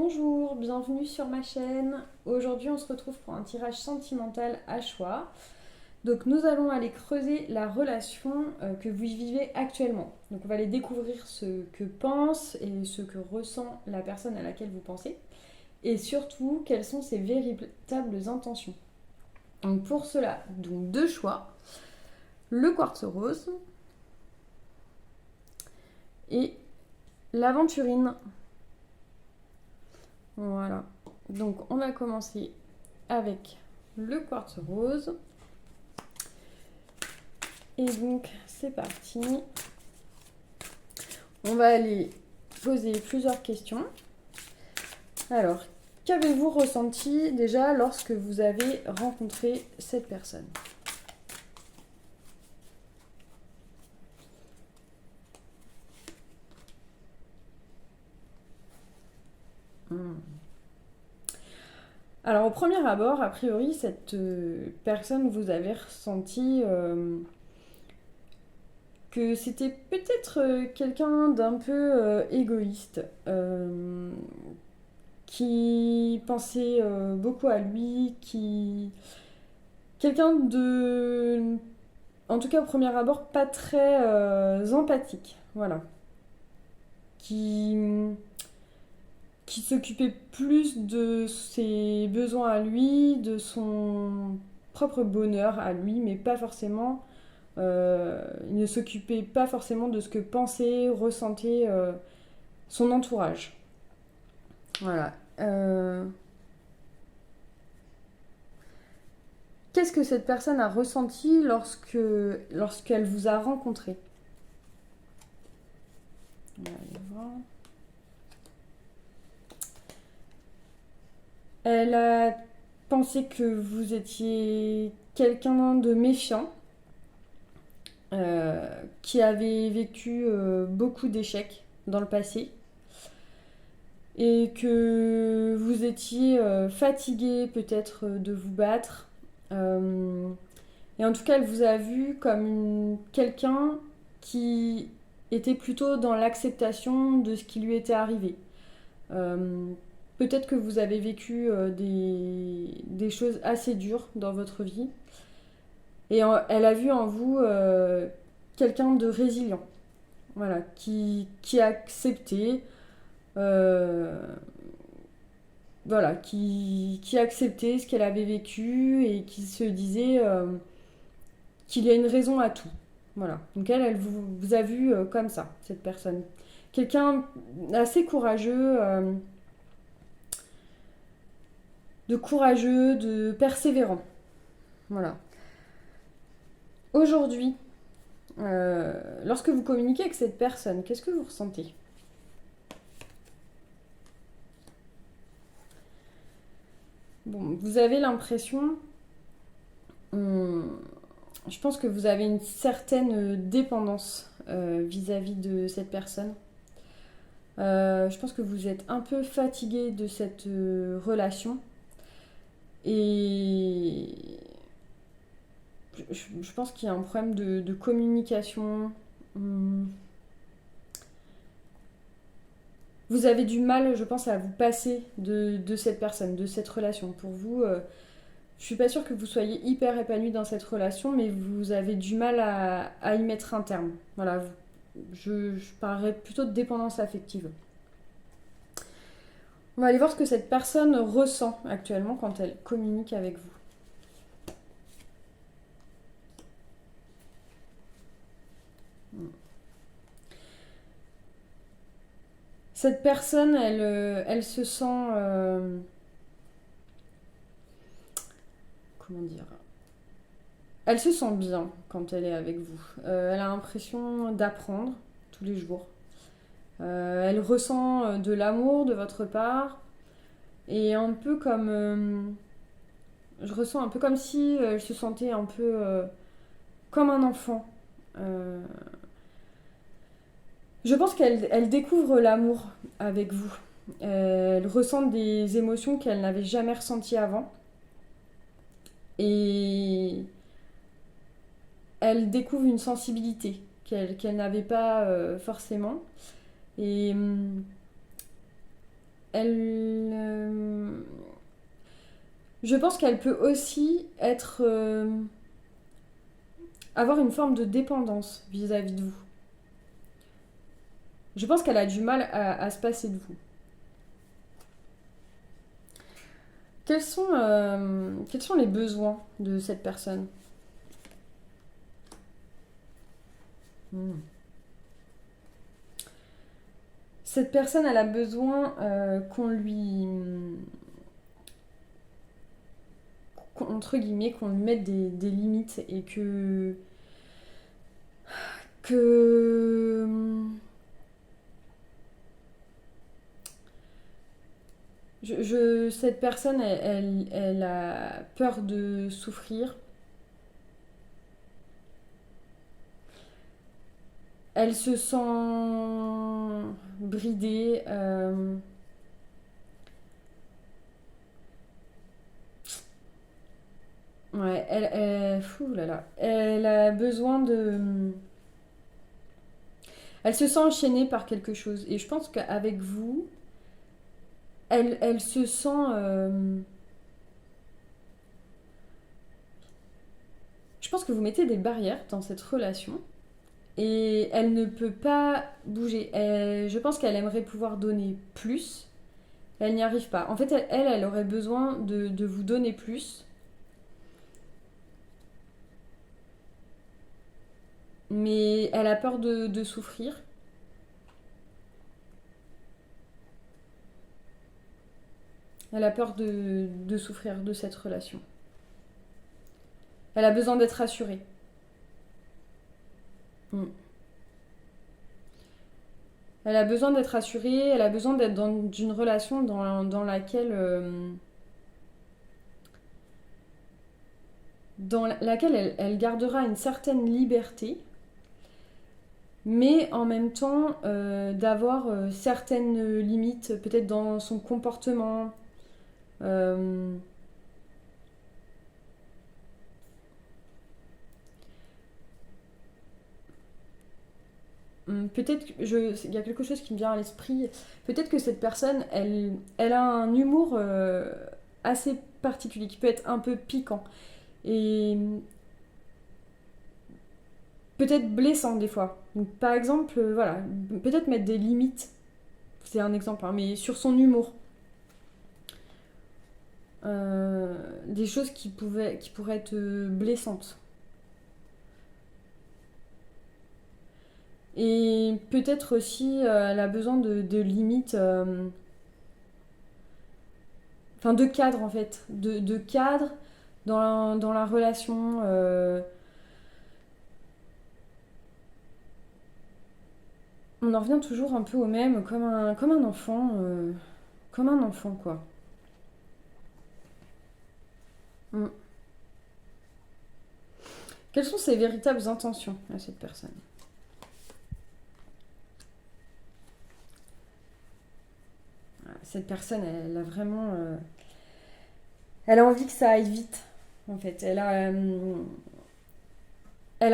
Bonjour, bienvenue sur ma chaîne. Aujourd'hui, on se retrouve pour un tirage sentimental à choix. Donc, nous allons aller creuser la relation que vous vivez actuellement. Donc, on va aller découvrir ce que pense et ce que ressent la personne à laquelle vous pensez. Et surtout, quelles sont ses véritables intentions. Donc, pour cela, donc deux choix. Le quartz rose et l'aventurine. Voilà. Donc, on va commencer avec le quartz rose. Et donc, c'est parti. On va aller poser plusieurs questions. Alors, qu'avez-vous ressenti déjà lorsque vous avez rencontré cette personne? Alors, au premier abord, a priori, cette personne, vous avez ressenti que c'était peut-être quelqu'un d'un peu égoïste, qui pensait beaucoup à lui, quelqu'un de, en tout cas au premier abord, pas très empathique, voilà, qui, qui s'occupait plus de ses besoins à lui, de son propre bonheur à lui, mais pas forcément, il ne s'occupait pas forcément de ce que pensait, ressentait son entourage. Voilà. Qu'est-ce que cette personne a ressenti lorsqu'elle vous a rencontré? On va aller voir. Elle a pensé que vous étiez quelqu'un de méfiant, qui avait vécu beaucoup d'échecs dans le passé et que vous étiez fatigué peut-être de vous battre. Euh, et en tout cas, elle vous a vu comme quelqu'un qui était plutôt dans l'acceptation de ce qui lui était arrivé. Euh, Peut-être que vous avez vécu des choses assez dures dans votre vie. Et elle a vu en vous quelqu'un de résilient. Voilà, qui a accepté. euh, voilà, qui a accepté ce qu'elle avait vécu et qui se disait qu'il y a une raison à tout. Voilà. Donc elle vous a vu comme ça, cette personne. Quelqu'un assez courageux, de persévérant. Voilà. Aujourd'hui, lorsque vous communiquez avec cette personne, qu'est-ce que vous ressentez? Bon, vous avez l'impression, hum, je pense que vous avez une certaine dépendance vis-à-vis de cette personne. Je pense que vous êtes un peu fatigué de cette relation et je pense qu'il y a un problème de communication. Hum, Vous avez du mal, je pense, à vous passer de cette personne, de cette relation. Pour vous, je suis pas sûre que vous soyez hyper épanoui dans cette relation, mais vous avez du mal à y mettre un terme. Voilà, je parlerais plutôt de dépendance affective. On va aller voir ce que cette personne ressent actuellement quand elle communique avec vous. Cette personne, elle se sent... comment dire? Elle se sent bien quand elle est avec vous. Elle a l'impression d'apprendre tous les jours. Elle ressent de l'amour de votre part. Et un peu comme... je ressens un peu comme si elle se sentait un peu comme un enfant. Euh, je pense qu'elle découvre l'amour avec vous. Elle ressent des émotions qu'elle n'avait jamais ressenties avant. Et elle découvre une sensibilité qu'elle n'avait pas forcément. Et je pense qu'elle peut aussi avoir une forme de dépendance vis-à-vis de vous. Je pense qu'elle a du mal à se passer de vous. Quels sont les besoins de cette personne? Hmm. Cette personne, elle a besoin entre guillemets, qu'on lui mette des limites et que cette personne, elle a peur de souffrir. Elle se sent bridée. Ouais, fou là là. Elle a besoin de. Elle se sent enchaînée par quelque chose. Et je pense qu'avec vous, elle se sent. Je pense que vous mettez des barrières dans cette relation. Et elle ne peut pas bouger. Je pense qu'elle aimerait pouvoir donner plus. Elle n'y arrive pas. En fait, elle aurait besoin de vous donner plus. Mais elle a peur de souffrir. Elle a peur de souffrir de cette relation. Elle a besoin d'être rassurée. Mm. Elle a besoin d'être rassurée, elle a besoin d'être dans une relation dans laquelle, elle gardera une certaine liberté, mais en même temps d'avoir certaines limites, peut-être dans son comportement. euh, Peut-être il y a quelque chose qui me vient à l'esprit. Peut-être que cette personne, elle a un humour assez particulier, qui peut être un peu piquant. Et peut-être blessant des fois. Donc, par exemple, voilà, peut-être mettre des limites, c'est un exemple, hein, mais sur son humour. Des choses qui pourraient être blessantes. Et peut-être aussi, elle a besoin de limites, enfin de cadre en fait, de cadre dans la relation. On en revient toujours un peu au même, comme un enfant, comme un enfant quoi. Mm. Quelles sont ses véritables intentions à cette personne? Cette personne, elle a vraiment, elle a envie que ça aille vite, en fait. Elle a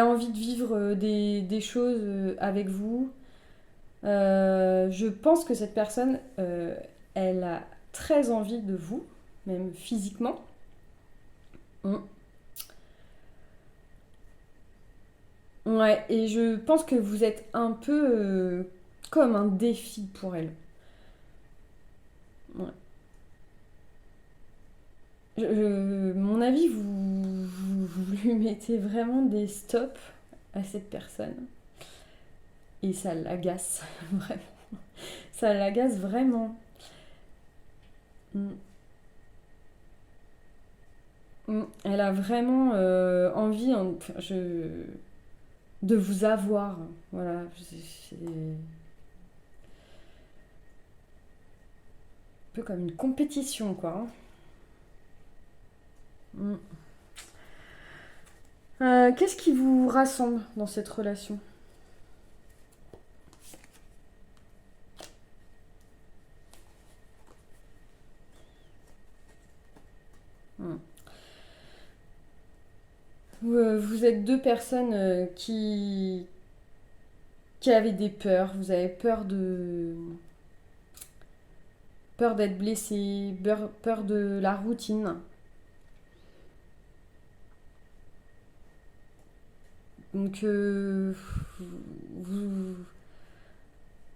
envie de vivre des choses avec vous. Je pense que cette personne, elle a très envie de vous, même physiquement. Mm. Ouais, et je pense que vous êtes un peu comme un défi pour elle. Ouais. Mon avis, vous lui mettez vraiment des stops à cette personne. Et ça l'agace, vraiment. Ça l'agace vraiment. Mm. Mm. Elle a vraiment envie de vous avoir. Voilà, c'est un peu comme une compétition, quoi. Mm. Qu'est-ce qui vous rassemble dans cette relation? Mm. Vous êtes deux personnes qui avaient des peurs. Vous avez peur peur d'être blessé, peur de la routine. Donc vous,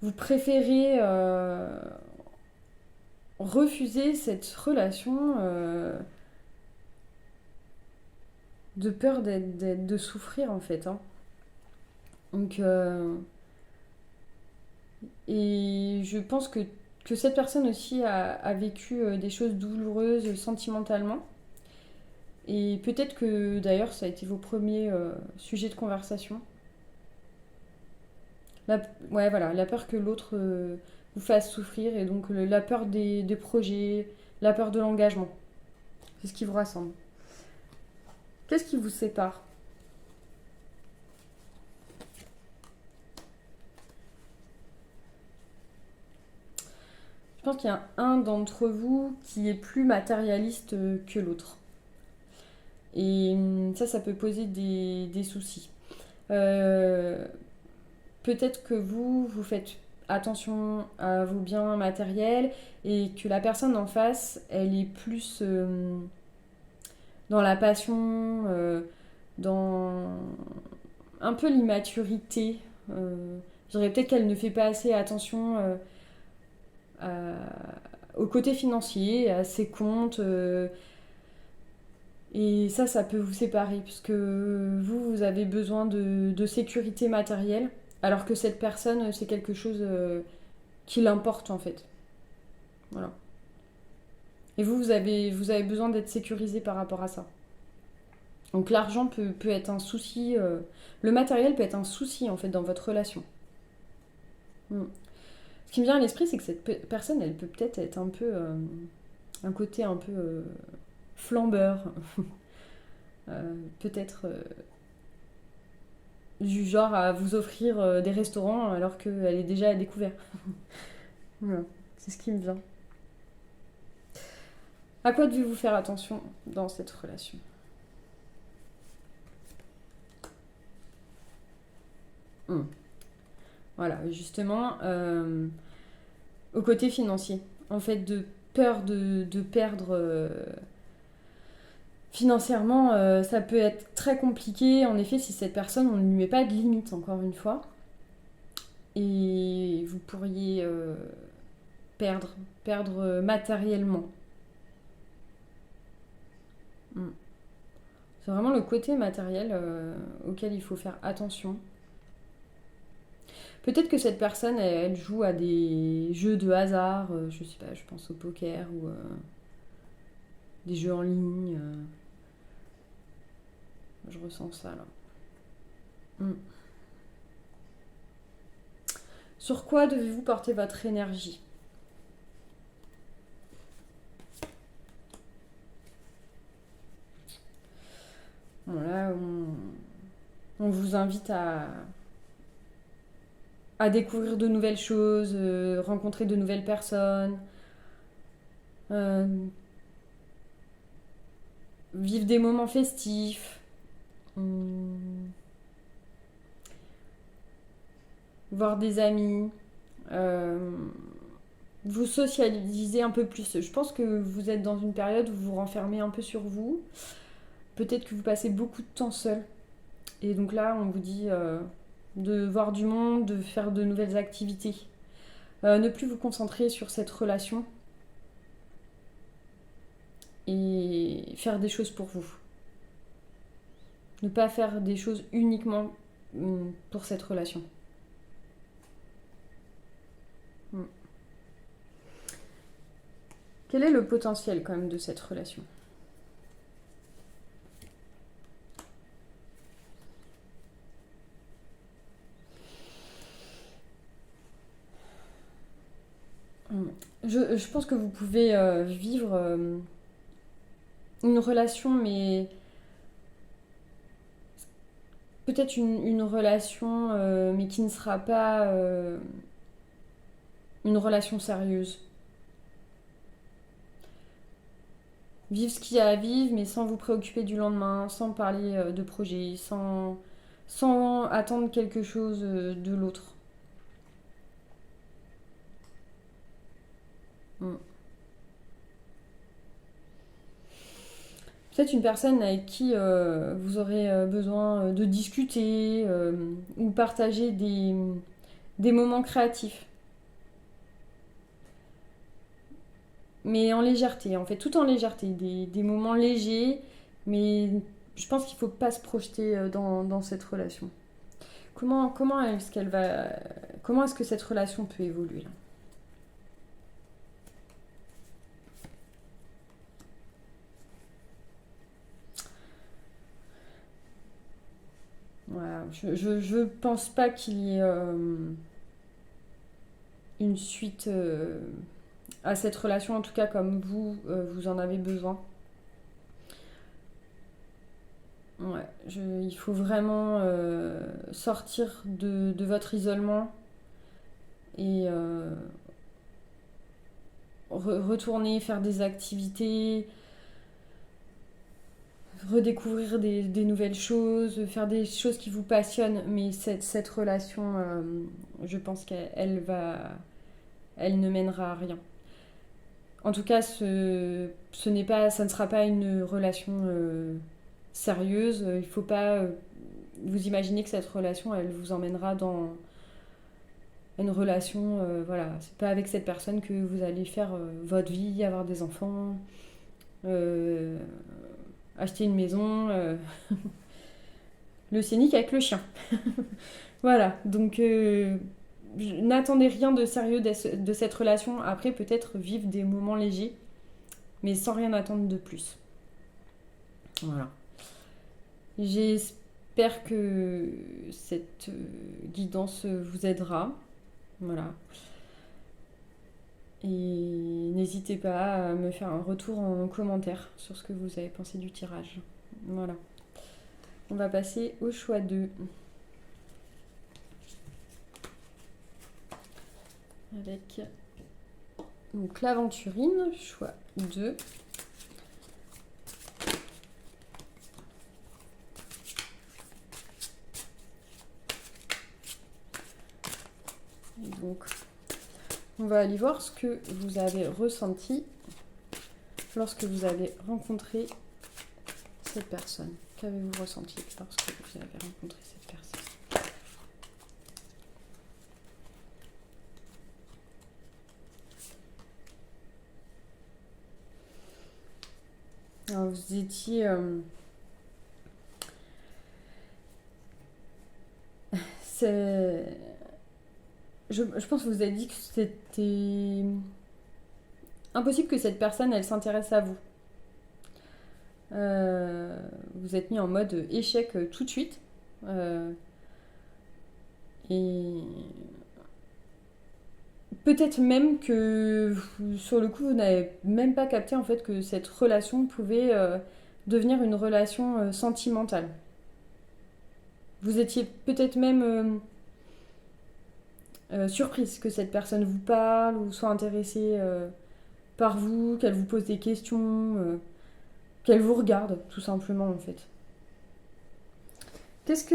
vous préférez refuser cette relation de peur de souffrir en fait, hein. Donc et je pense que cette personne aussi a vécu des choses douloureuses sentimentalement. Et peut-être que d'ailleurs ça a été vos premiers sujets de conversation. La, ouais, voilà, la peur que l'autre vous fasse souffrir et donc la peur des projets, la peur de l'engagement. C'est ce qui vous rassemble. Qu'est-ce qui vous sépare? Je pense qu'il y a un d'entre vous qui est plus matérialiste que l'autre. Et ça peut poser des soucis. Euh, Peut-être que vous faites attention à vos biens matériels et que la personne en face, elle est plus dans la passion, dans un peu l'immaturité. Je dirais peut-être qu'elle ne fait pas assez attention au côté financier, à ses comptes. Et ça peut vous séparer, puisque vous avez besoin de sécurité matérielle, alors que cette personne, c'est quelque chose qui l'importe en fait. Voilà. Et vous avez besoin d'être sécurisé par rapport à ça. Donc l'argent peut être un souci, le matériel peut être un souci en fait dans votre relation. Mm. Ce qui me vient à l'esprit, c'est que cette personne, elle peut peut-être être un peu, un côté un peu flambeur, peut-être du genre à vous offrir des restaurants alors qu'elle est déjà à découvert. Voilà, c'est ce qui me vient. À quoi devez-vous faire attention dans cette relation? Hmm. Voilà, justement, au côté financier. En fait, de peur de perdre financièrement, ça peut être très compliqué. En effet, si cette personne, on ne lui met pas de limite, encore une fois. Et vous pourriez perdre matériellement. Mm. C'est vraiment le côté matériel auquel il faut faire attention. Peut-être que cette personne, elle joue à des jeux de hasard, je sais pas, je pense au poker ou des jeux en ligne. Je ressens ça là. Mm. Sur quoi devez-vous porter votre énergie? Bon, là, on vous invite à découvrir de nouvelles choses, rencontrer de nouvelles personnes, euh, vivre des moments festifs, hum, voir des amis, euh, vous socialiser un peu plus. Je pense que vous êtes dans une période où vous vous renfermez un peu sur vous. Peut-être que vous passez beaucoup de temps seul. Et donc là, on vous dit de voir du monde, de faire de nouvelles activités. Ne plus vous concentrer sur cette relation et faire des choses pour vous. Ne pas faire des choses uniquement pour cette relation. Mm. Quel est le potentiel quand même de cette relation? Je pense que vous pouvez vivre une relation, mais peut-être une relation, mais qui ne sera pas une relation sérieuse. Vivre ce qu'il y a à vivre, mais sans vous préoccuper du lendemain, sans parler de projet, sans attendre quelque chose de l'autre. Mm. Peut-être une personne avec qui vous aurez besoin de discuter ou partager des moments créatifs. Mais en légèreté, en fait, tout en légèreté. Des moments légers, mais je pense qu'il ne faut pas se projeter dans cette relation. Comment est-ce que cette relation peut évoluer là? Voilà, je pense pas qu'il y ait une suite à cette relation, en tout cas comme vous en avez besoin. Ouais, il faut vraiment sortir de votre isolement et retourner faire des activités, redécouvrir des nouvelles choses, faire des choses qui vous passionnent. Mais cette relation, je pense elle ne mènera à rien. En tout cas, ça ne sera pas une relation sérieuse. Il ne faut pas vous imaginer que cette relation, elle vous emmènera dans une relation. Voilà, c'est pas avec cette personne que vous allez faire votre vie, avoir des enfants, euh, acheter une maison, le scénic avec le chien. Voilà, donc n'attendez rien de sérieux de cette relation. Après, peut-être vivre des moments légers, mais sans rien attendre de plus. Voilà. J'espère que cette guidance vous aidera. Voilà. Et n'hésitez pas à me faire un retour en commentaire sur ce que vous avez pensé du tirage. Voilà. On va passer au choix 2. Avec donc l'aventurine, choix 2. Et donc, on va aller voir ce que vous avez ressenti lorsque vous avez rencontré cette personne. Qu'avez-vous ressenti lorsque vous avez rencontré cette personne? Alors, vous étiez... je pense que vous avez dit que c'était impossible que cette personne, elle s'intéresse à vous. Vous êtes mis en mode échec tout de suite. Et peut-être même que sur le coup, vous n'avez même pas capté en fait que cette relation pouvait devenir une relation sentimentale. Vous étiez peut-être même surprise que cette personne vous parle ou soit intéressée par vous, qu'elle vous pose des questions, qu'elle vous regarde tout simplement en fait. Qu'est-ce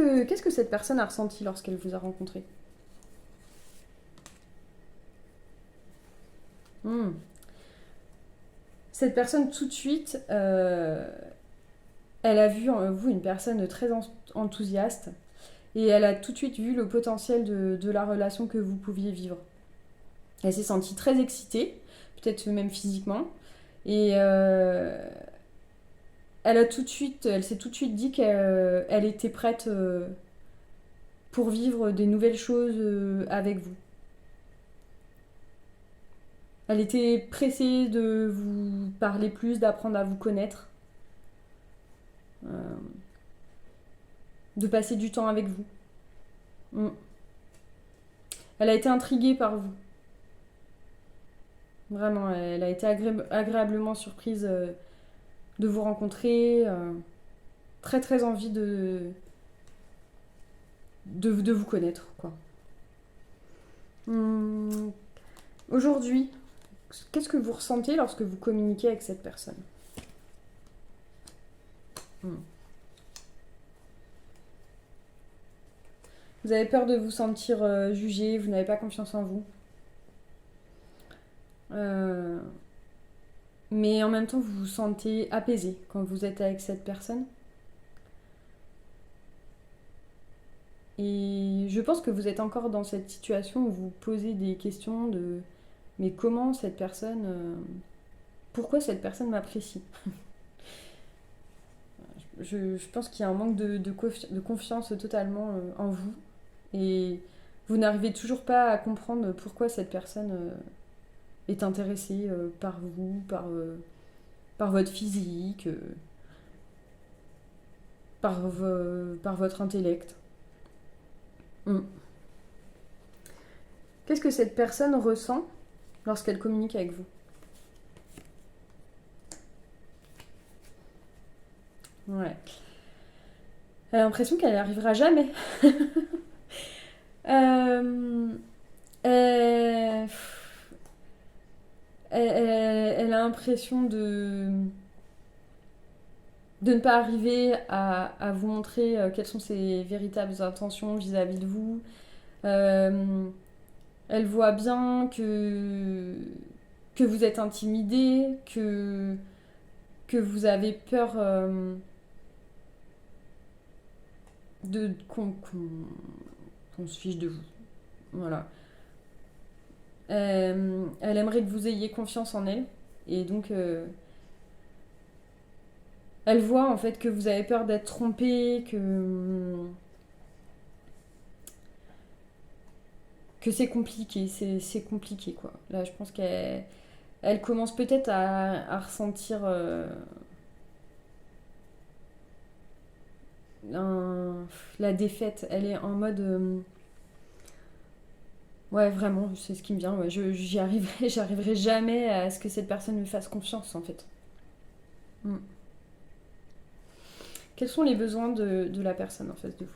que cette personne a ressenti lorsqu'elle vous a rencontré? Hmm. Cette personne tout de suite, elle a vu en vous une personne très enthousiaste et elle a tout de suite vu le potentiel de la relation que vous pouviez vivre. Elle s'est sentie très excitée, peut-être même physiquement, et elle s'est tout de suite dit qu'elle était prête pour vivre des nouvelles choses avec vous. Elle était pressée de vous parler plus, d'apprendre à vous connaître, euh, de passer du temps avec vous. Mm. Elle a été intriguée par vous. Vraiment, elle a été agréablement surprise de vous rencontrer. Très très envie de vous connaître, quoi. Hum, Aujourd'hui, qu'est-ce que vous ressentez lorsque vous communiquez avec cette personne? Hum. Vous avez peur de vous sentir jugé, vous n'avez pas confiance en vous. Euh, mais en même temps vous vous sentez apaisé quand vous êtes avec cette personne. Et je pense que vous êtes encore dans cette situation où vous posez des questions de mais comment cette personne, pourquoi cette personne m'apprécie. Je pense qu'il y a un manque de confiance totalement en vous et vous n'arrivez toujours pas à comprendre pourquoi cette personne est intéressée par vous, par votre physique, par votre intellect. Mm. Qu'est-ce que cette personne ressent lorsqu'elle communique avec vous? Ouais. Elle a l'impression qu'elle n'y arrivera jamais. Euh, elle, elle a l'impression de ne pas arriver à vous montrer quelles sont ses véritables intentions vis-à-vis de vous. Euh, Elle voit bien que vous êtes intimidé, que vous avez peur qu'on se fiche de vous. Voilà. Elle aimerait que vous ayez confiance en elle. Et donc, elle voit en fait que vous avez peur d'être trompé, que c'est compliqué quoi. Là, je pense qu'elle commence peut-être à ressentir la défaite. Elle est en mode ouais, vraiment, c'est ce qui me vient. Ouais, j'arriverai jamais à ce que cette personne me fasse confiance en fait. Mm. Quels sont les besoins de la personne en face de vous?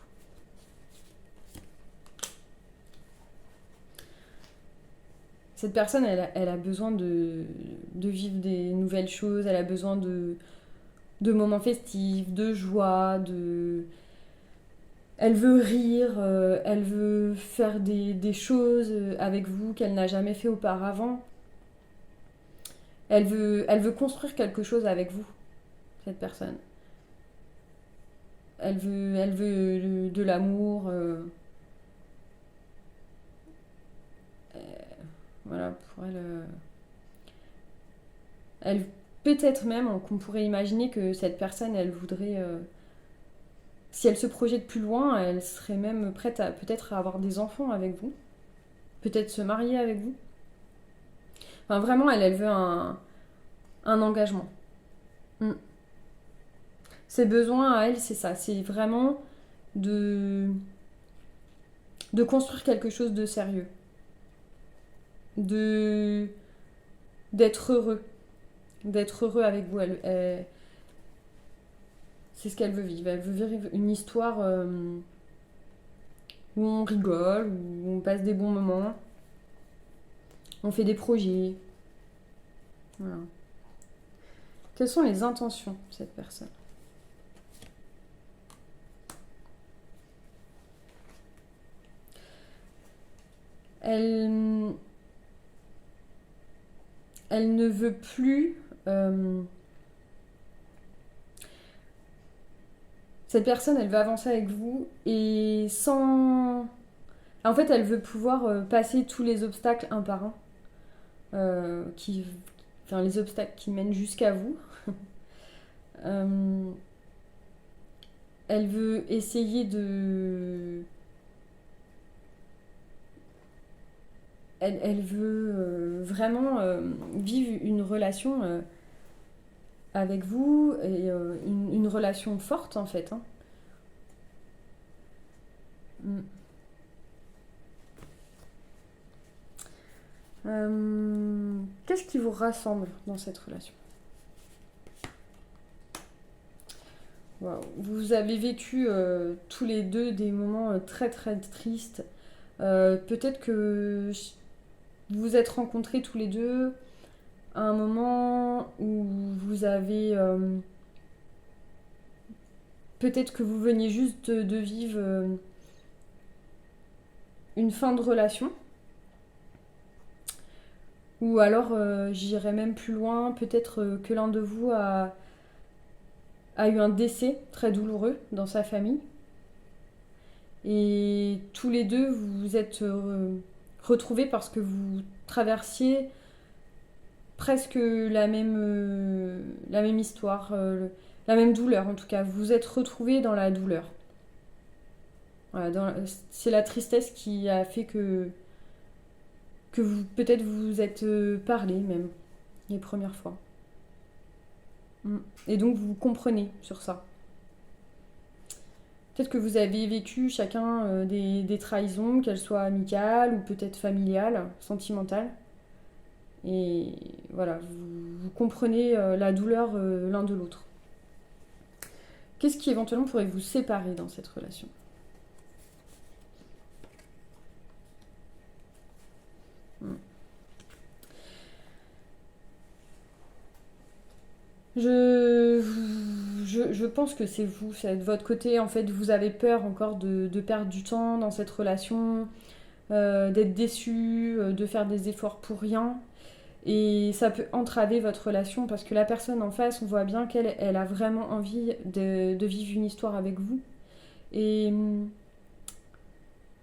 Cette personne, elle a besoin de vivre des nouvelles choses, elle a besoin de moments festifs, de joie, elle veut rire, elle veut faire des choses avec vous qu'elle n'a jamais fait auparavant. Elle veut construire quelque chose avec vous, cette personne. Elle veut de l'amour. Voilà, pour elle. Elle peut-être même qu'on pourrait imaginer que cette personne, elle voudrait. Si elle se projette plus loin, elle serait même prête à peut-être à avoir des enfants avec vous. Peut-être se marier avec vous. Enfin, vraiment, elle veut un engagement. Mm. Ses besoins à elle, c'est ça. C'est vraiment de, de construire quelque chose de sérieux. De, d'être heureux. D'être heureux avec vous. C'est ce qu'elle veut vivre. Elle veut vivre une histoire où on rigole, où on passe des bons moments. On fait des projets. Voilà. Quelles sont les intentions de cette personne? Elle, elle ne veut plus. Cette personne, elle veut avancer avec vous et sans. En fait, elle veut pouvoir passer tous les obstacles un par un, qui, enfin les obstacles qui mènent jusqu'à vous. Euh, Elle veut essayer de. Elle veut vraiment vivre une relation avec vous et une relation forte en fait. Hein. Mm. Qu'est-ce qui vous rassemble dans cette relation? Wow. Vous avez vécu tous les deux des moments très très tristes. Peut-être que vous vous êtes rencontrés tous les deux à un moment où vous avez... peut-être que vous veniez juste de vivre une fin de relation. Ou alors, j'irais même plus loin, peut-être que l'un de vous a eu un décès très douloureux dans sa famille. Et tous les deux, vous vous êtes retrouvés parce que vous traversiez presque la même histoire, la même douleur en tout cas. Vous vous êtes retrouvés dans la douleur. Voilà, c'est la tristesse qui a fait que vous peut-être vous êtes parlé même les premières fois. Et donc vous comprenez sur ça. Peut-être que vous avez vécu chacun des trahisons, qu'elles soient amicales ou peut-être familiales, sentimentales. Et voilà, vous comprenez la douleur l'un de l'autre. Qu'est-ce qui éventuellement pourrait vous séparer dans cette relation? Je, je pense que c'est vous, c'est de votre côté. En fait, vous avez peur encore de perdre du temps dans cette relation, d'être déçu, de faire des efforts pour rien. Et ça peut entraver votre relation parce que la personne en face, on voit bien qu'elle elle a vraiment envie de vivre une histoire avec vous. Et,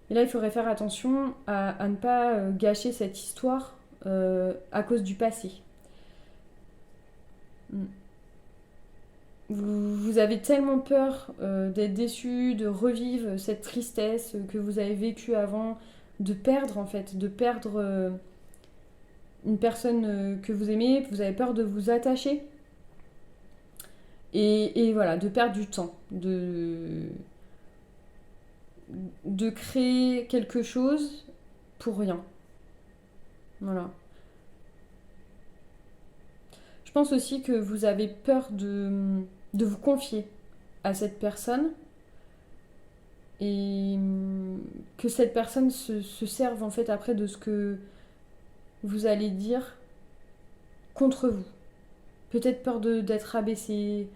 et là, il faudrait faire attention à ne pas gâcher cette histoire à cause du passé. Vous avez tellement peur d'être déçu, de revivre cette tristesse que vous avez vécue avant, de perdre en fait, de perdre une personne que vous aimez, vous avez peur de vous attacher et voilà, de perdre du temps, de créer quelque chose pour rien. Voilà. Je pense aussi que vous avez peur de vous confier à cette personne et que cette personne se serve en fait après de ce que vous allez dire contre vous. Peut-être peur d'être rabaissé.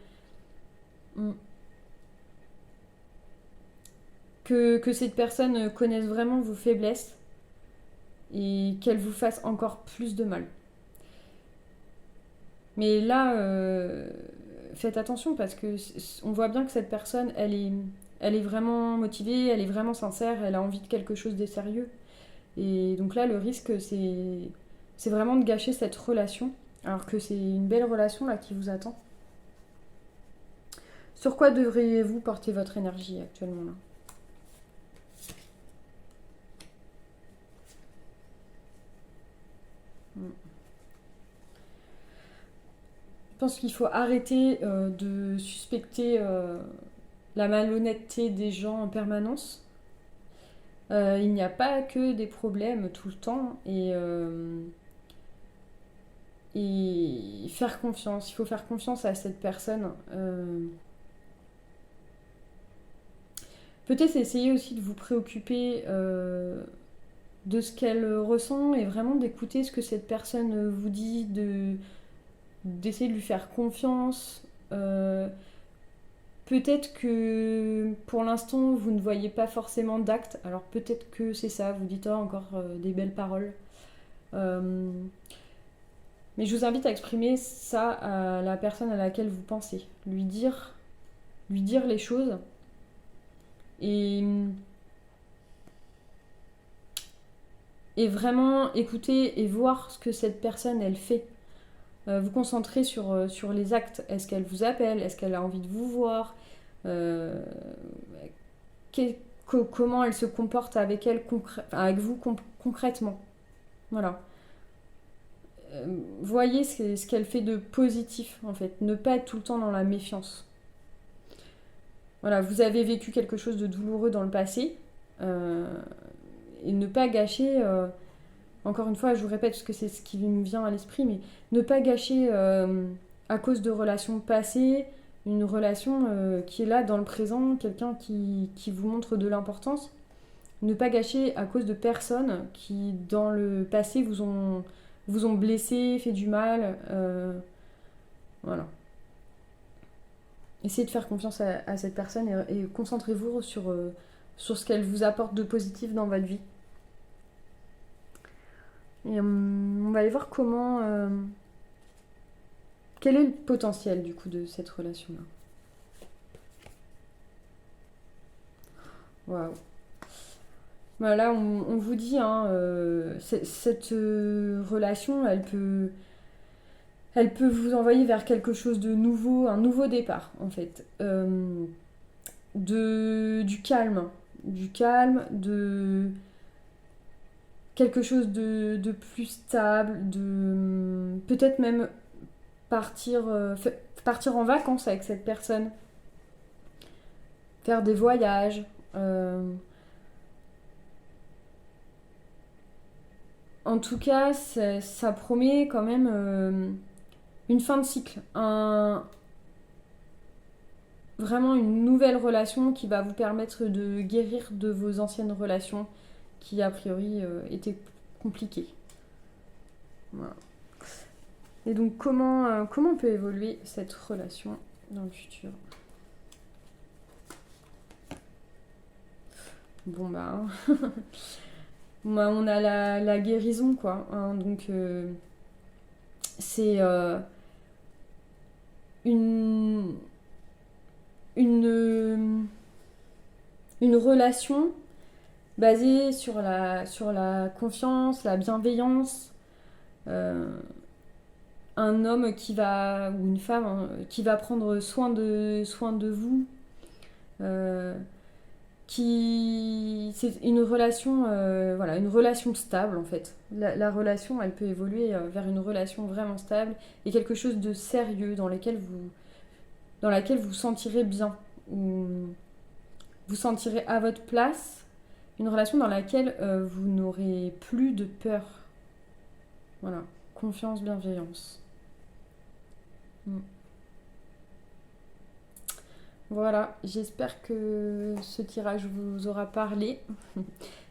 Que cette personne connaisse vraiment vos faiblesses et qu'elle vous fasse encore plus de mal. Mais là, faites attention parce que on voit bien que cette personne, elle est vraiment motivée, elle est vraiment sincère, elle a envie de quelque chose de sérieux. Et donc là, le risque, c'est vraiment de gâcher cette relation, alors que c'est une belle relation là qui vous attend. Sur quoi devriez-vous porter votre énergie actuellement là? Je pense qu'il faut arrêter de suspecter la malhonnêteté des gens en permanence. Il n'y a pas que des problèmes tout le temps et faire confiance. Il faut faire confiance à cette personne. Peut-être essayer aussi de vous préoccuper de ce qu'elle ressent et vraiment d'écouter ce que cette personne vous dit, d'essayer de lui faire confiance. Peut-être que pour l'instant vous ne voyez pas forcément d'actes, alors peut-être que c'est ça, vous dites encore des belles paroles. Mais je vous invite à exprimer ça à la personne à laquelle vous pensez, lui dire les choses et, et vraiment écouter et voir ce que cette personne elle fait. Vous concentrer sur les actes. Est-ce qu'elle vous appelle? Est-ce qu'elle a envie de vous voir? Euh, Comment elle se comporte avec avec vous concrètement? Voilà. Voyez ce qu'elle fait de positif en fait. Ne pas être tout le temps dans la méfiance. Voilà, vous avez vécu quelque chose de douloureux dans le passé et ne pas gâcher. Encore une fois, je vous répète parce que c'est ce qui me vient à l'esprit, mais ne pas gâcher à cause de relations passées, une relation qui est là dans le présent, quelqu'un qui vous montre de l'importance. Ne pas gâcher à cause de personnes qui, dans le passé, vous ont blessé, fait du mal. Voilà. Essayez de faire confiance à cette personne et concentrez-vous sur ce qu'elle vous apporte de positif dans votre vie. Et on va aller voir quel est le potentiel du coup de cette relation-là. Waouh. Voilà, on vous dit, hein, cette relation, elle peut vous envoyer vers quelque chose de nouveau, un nouveau départ en fait. Du calme, de quelque chose de plus stable, de peut-être même partir en vacances avec cette personne, faire des voyages. En tout cas, ça promet quand même une fin de cycle, vraiment une nouvelle relation qui va vous permettre de guérir de vos anciennes relations qui a priori étaient compliquées. Voilà. Et donc comment peut évoluer cette relation dans le futur? Bon bah, bah on a la guérison quoi, hein, donc c'est une, une, une relation basée sur la confiance, la bienveillance, euh, un homme ou une femme hein, qui va prendre soin de vous, euh, c'est une relation, voilà, une relation stable en fait. La relation, elle peut évoluer vers une relation vraiment stable et quelque chose de sérieux dans laquelle vous sentirez bien, où vous sentirez à votre place, une relation dans laquelle vous n'aurez plus de peur. Voilà, confiance, bienveillance. Mm. Voilà, j'espère que ce tirage vous aura parlé.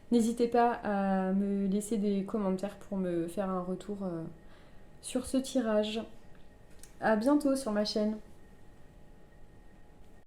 N'hésitez pas à me laisser des commentaires pour me faire un retour sur ce tirage. À bientôt sur ma chaîne.